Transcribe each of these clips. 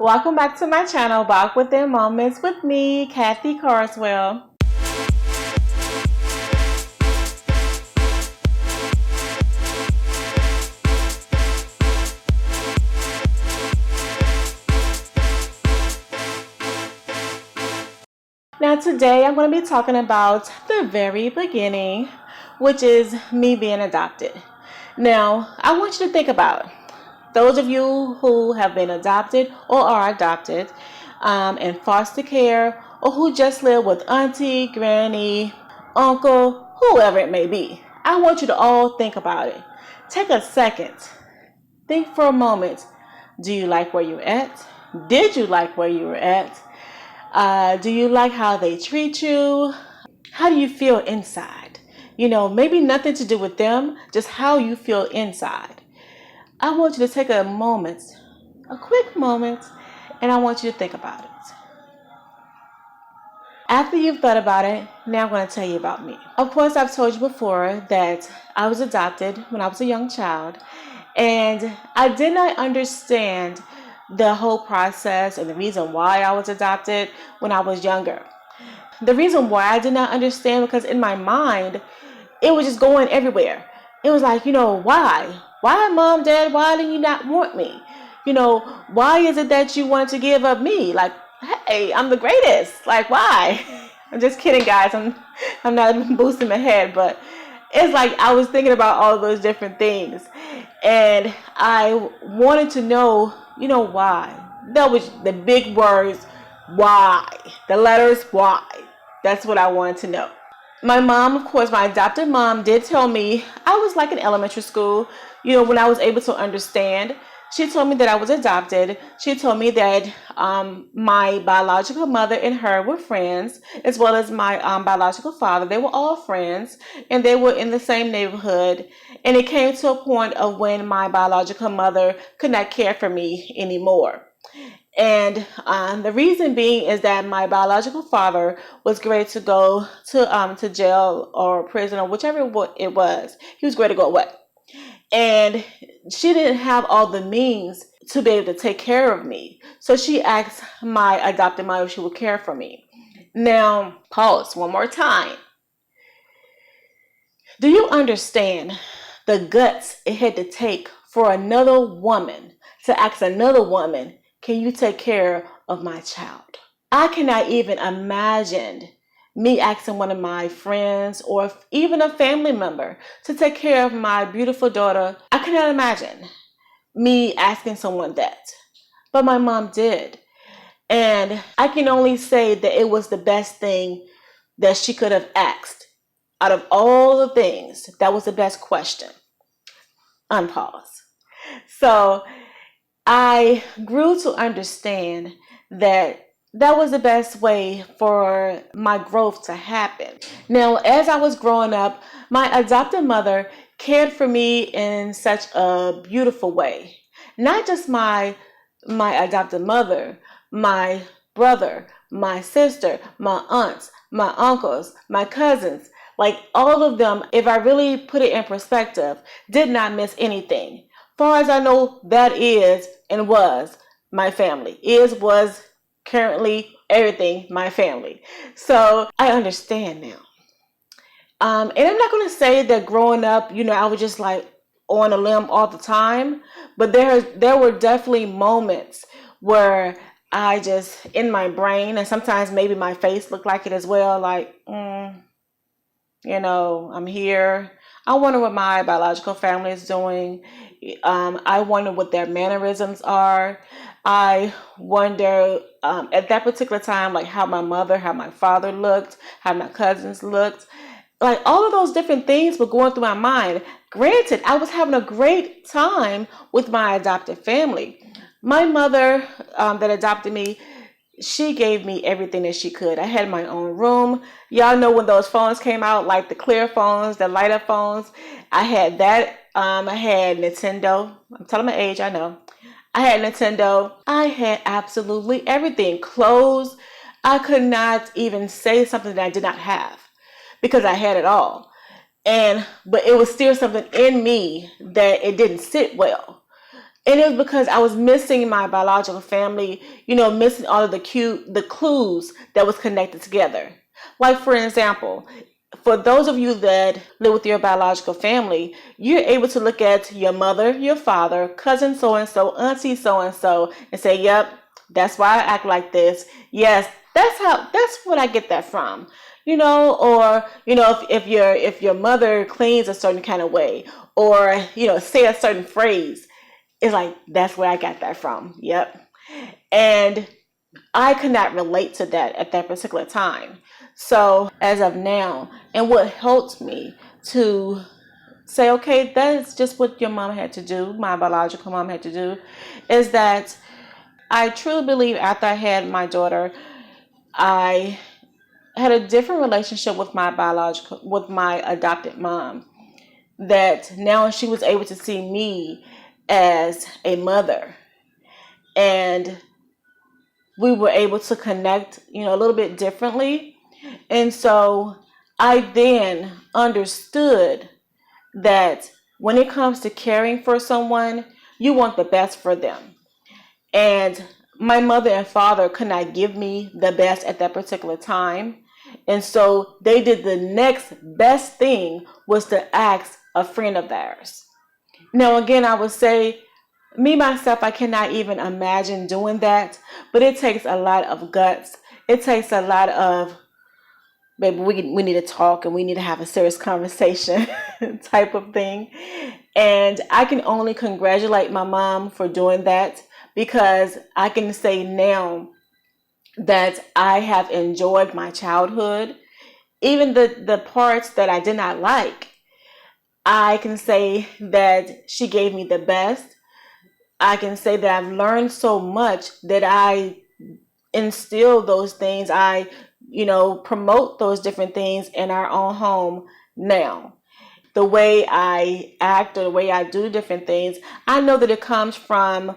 Welcome back to my channel, Walk Within Moments with me, Kathy Carswell. Now today I'm going to be talking about the very beginning, which is me being adopted. Now I want you to think about those of you who have been adopted or are adopted in foster care, or who just live with auntie, granny, uncle, whoever it may be. I want you to all think about it. Take a second. Think for a moment. Do you like where you're at? Did you like where you were at? Do you like how they treat you? How do you feel inside? Maybe nothing to do with them, just how you feel inside. I want you to take a quick moment, and I want you to think about it. After you've thought about it, now I'm going to tell you about me. Of course, I've told you before that I was adopted when I was a young child, and I did not understand the whole process and the reason why I was adopted when I was younger. The reason why I did not understand, because in my mind, it was just going everywhere. It was like, why? Why, Mom, Dad, why do you not want me? Why is it that you want to give up me? Like, hey, I'm the greatest. Like, why? I'm just kidding, guys. I'm not boosting my head, but it's like I was thinking about all those different things. And I wanted to know, why. That was the big words, why. The letters, why. That's what I wanted to know. My mom, of course, my adopted mom did tell me I was like in elementary school, when I was able to understand. She told me that I was adopted. She told me that my biological mother and her were friends, as well as my biological father. They were all friends, and they were in the same neighborhood. And it came to a point of when my biological mother could not care for me anymore. And the reason being is that my biological father was ready to go to jail or prison or whichever it was. He was ready to go away. And she didn't have all the means to be able to take care of me. So she asked my adopted mother if she would care for me. Now, pause one more time. Do you understand the guts it had to take for another woman to ask another woman, can you take care of my child? I cannot even imagine me asking one of my friends or even a family member to take care of my beautiful daughter. I cannot imagine me asking someone that. But my mom did. And I can only say that it was the best thing that she could have asked. Out of all the things, that was the best question. Unpause. So I grew to understand that was the best way for my growth to happen. Now, as I was growing up, my adopted mother cared for me in such a beautiful way. Not just my adopted mother, my brother, my sister, my aunts, my uncles, my cousins, like all of them, if I really put it in perspective, did not miss anything. Far as I know, that is and was my family. Was currently everything my family. So I understand now. And I'm not going to say that growing up, I was just like on a limb all the time, but there were definitely moments where I just, in my brain, and sometimes maybe my face looked like it as well, like, I'm here. I wonder what my biological family is doing. I wonder what their mannerisms are. I wonder at that particular time, like how my mother, how my father looked, how my cousins looked. Like all of those different things were going through my mind. Granted, I was having a great time with my adopted family. My mother that adopted me, she gave me everything that she could. I had my own room. Y'all know when those phones came out, like the clear phones, the light up phones. I had that. I had Nintendo. I'm telling my age, I know. I had Nintendo. I had absolutely everything. Clothes. I could not even say something that I did not have because I had it all. But it was still something in me that it didn't sit well. And it was because I was missing my biological family, missing all of the clues that was connected together. Like, for example, for those of you that live with your biological family, you're able to look at your mother, your father, cousin so and so, auntie so and say, "Yep, that's why I act like this. Yes, that's what I get that from." Or if your mother cleans a certain kind of way, or say a certain phrase, it's like that's where I got that from. Yep. And I could not relate to that at that particular time. So as of now, and what helped me to say, okay, that is just what your mom had to do, my biological mom had to do, is that I truly believe after I had my daughter, I had a different relationship with my adopted mom. That now she was able to see me as a mother, and we were able to connect, a little bit differently. And so I then understood that when it comes to caring for someone, you want the best for them. And my mother and father could not give me the best at that particular time. And so they did the next best thing was to ask a friend of theirs. Now, again, I would say, me, myself, I cannot even imagine doing that, but it takes a lot of guts. It takes a lot of, baby, we need to talk and we need to have a serious conversation type of thing. And I can only congratulate my mom for doing that, because I can say now that I have enjoyed my childhood. Even the parts that I did not like, I can say that she gave me the best. I can say that I've learned so much that I instill those things. I, promote those different things in our own home now. The way I act or the way I do different things, I know that it comes from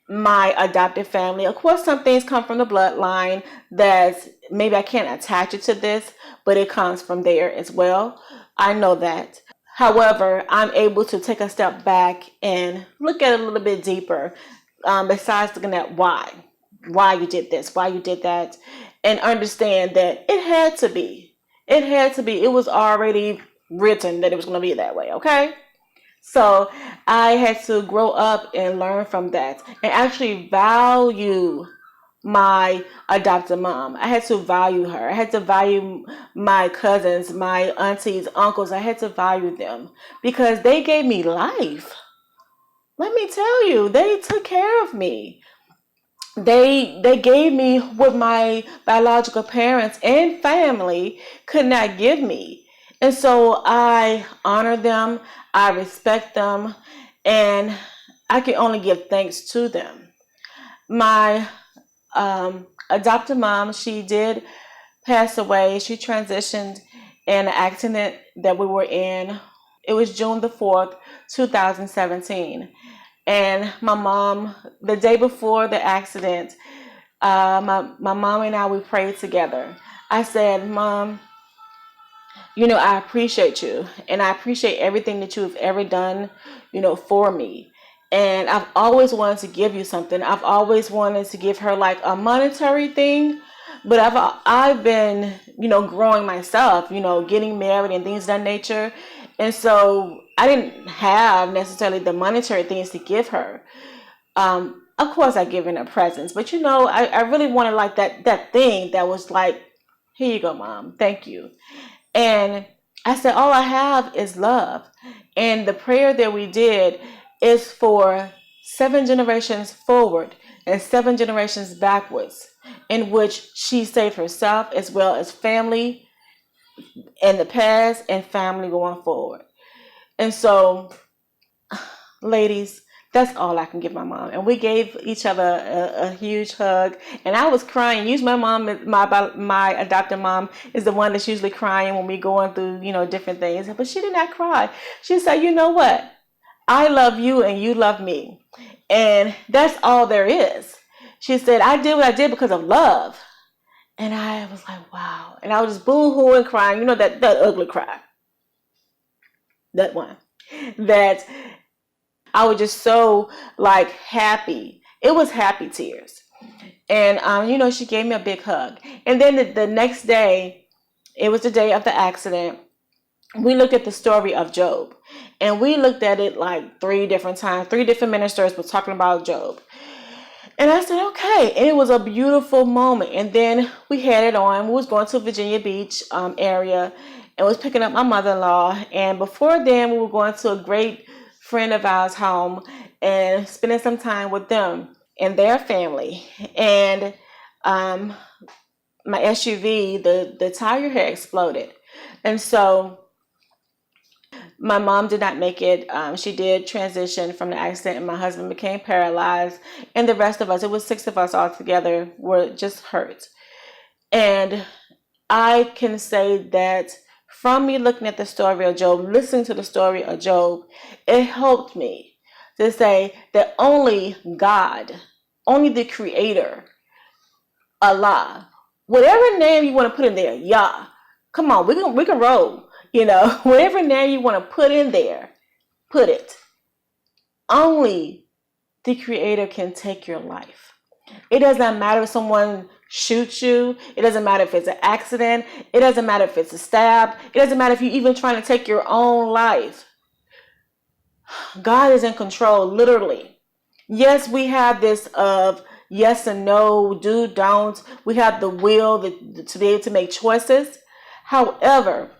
my adopted family. Of course, some things come from the bloodline that maybe I can't attach it to this, but it comes from there as well. I know that. However, I'm able to take a step back and look at it a little bit deeper, besides looking at why you did this, why you did that, and understand that it had to be. It had to be. It was already written that it was going to be that way, okay? So I had to grow up and learn from that and actually value my adopted mom. I had to value her. I had to value my cousins, my aunties, uncles. I had to value them because they gave me life. Let me tell you, they took care of me. They gave me what my biological parents and family could not give me. And so I honor them, I respect them, and I can only give thanks to them. My adopted mom, she did pass away. She transitioned in an accident that we were in. It was June the 4th, 2017. And my mom, the day before the accident, my mom and I, we prayed together. I said, "Mom, I appreciate you, and I appreciate everything that you've ever done, for me. And I've always wanted to give you something. I've always wanted to give her like a monetary thing, but I've been, growing myself, getting married and things of that nature, and so I didn't have necessarily the monetary things to give her. Of course, I given her presents, but I really wanted like that thing that was like, here you go, Mom, thank you." And I said, all I have is love. And the prayer that we did is for 7 generations forward and 7 generations backwards, in which she saved herself as well as family in the past and family going forward. And so, ladies, that's all I can give my mom. And we gave each other a huge hug. And I was crying. Usually my mom, my adopted mom, is the one that's usually crying when we going through, different things. But she did not cry. She said, "You know what? I love you and you love me. And that's all there is." She said, "I did what I did because of love." And I was like, wow. And I was just boo-hooing, crying. That ugly cry. That one. That I was just so like happy. It was happy tears. And she gave me a big hug. And then the next day, it was the day of the accident. We looked at the story of Job, and we looked at it like 3 different times. 3 different ministers were talking about Job. And I said, okay. And it was a beautiful moment. And then we headed on. We was going to Virginia Beach area and was picking up my mother-in-law. And before then, we were going to a great friend of ours home and spending some time with them and their family. And my SUV, the tire had exploded. And so my mom did not make it. She did transition from the accident, and my husband became paralyzed. And the rest of us, it was 6 of us all together, were just hurt. And I can say that from me looking at the story of Job, listening to the story of Job, it helped me to say that only God, only the Creator, Allah, whatever name you want to put in there, Yah, come on, we can roll. Whatever name you want to put in there, put it. Only the Creator can take your life. It doesn't matter if someone shoots you. It doesn't matter if it's an accident. It doesn't matter if it's a stab. It doesn't matter if you're even trying to take your own life. God is in control, literally. Yes, we have this of yes and no, do, don't. We have the will to be able to make choices. However,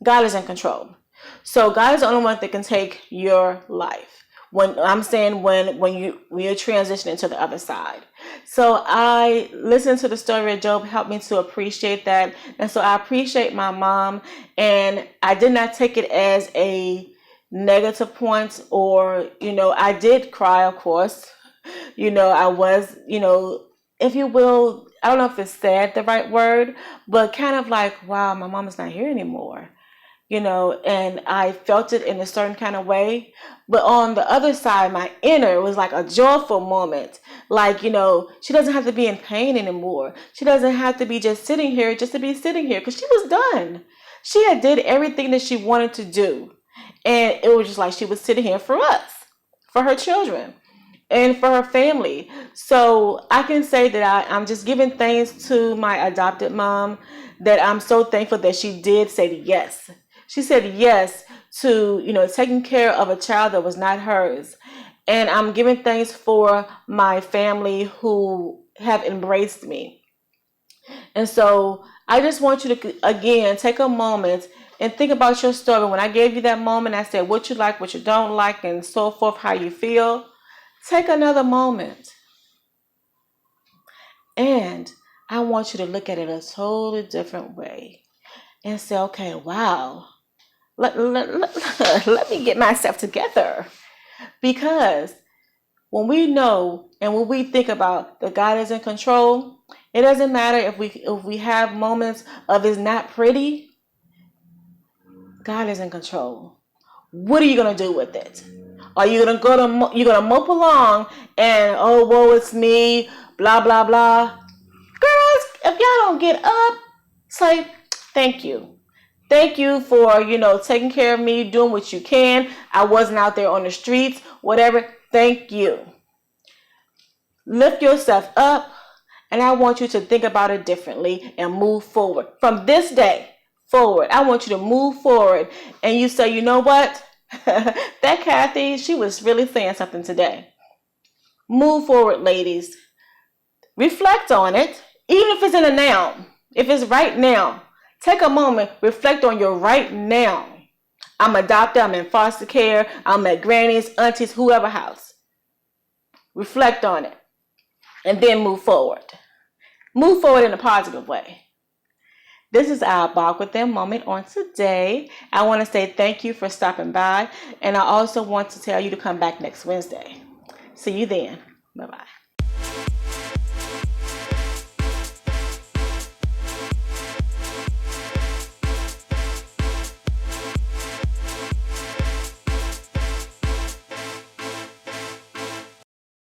God is in control. So God is the only one that can take your life. When you're transitioning to the other side. So I listened to the story of Job, helped me to appreciate that. And so I appreciate my mom, and I did not take it as a negative point, or, I did cry, of course. I was, if you will, I don't know if it's sad, the right word, but kind of like, wow, my mom is not here anymore. And I felt it in a certain kind of way. But on the other side, my inner was like a joyful moment. Like, she doesn't have to be in pain anymore. She doesn't have to be just sitting here just to be sitting here, because she was done. She had did everything that she wanted to do. And it was just like she was sitting here for us, for her children, and for her family. So I can say that I'm just giving thanks to my adopted mom, that I'm so thankful that she did say yes. She said yes to, taking care of a child that was not hers. And I'm giving thanks for my family who have embraced me. And so I just want you to, again, take a moment and think about your story. When I gave you that moment, I said what you like, what you don't like, and so forth, how you feel. Take another moment. And I want you to look at it a totally different way and say, okay, wow. Let me get myself together. Because when we know and when we think about that God is in control, it doesn't matter if we have moments of it's not pretty. God is in control. What are you gonna do with it? Are you gonna mope along and, oh, woe it's me, blah blah blah? Girls, if y'all don't get up, say thank you. Thank you for, taking care of me, doing what you can. I wasn't out there on the streets, whatever. Thank you. Lift yourself up, and I want you to think about it differently and move forward. From this day forward, I want you to move forward, and you say, you know what? That Kathy, she was really saying something today. Move forward, ladies. Reflect on it, even if it's in a now. If it's right now. Take a moment, reflect on your right now. I'm adopted, I'm in foster care, I'm at granny's, auntie's, whoever house. Reflect on it, and then move forward. Move forward in a positive way. This is our Walk With Them moment on today. I want to say thank you for stopping by, and I also want to tell you to come back next Wednesday. See you then. Bye-bye.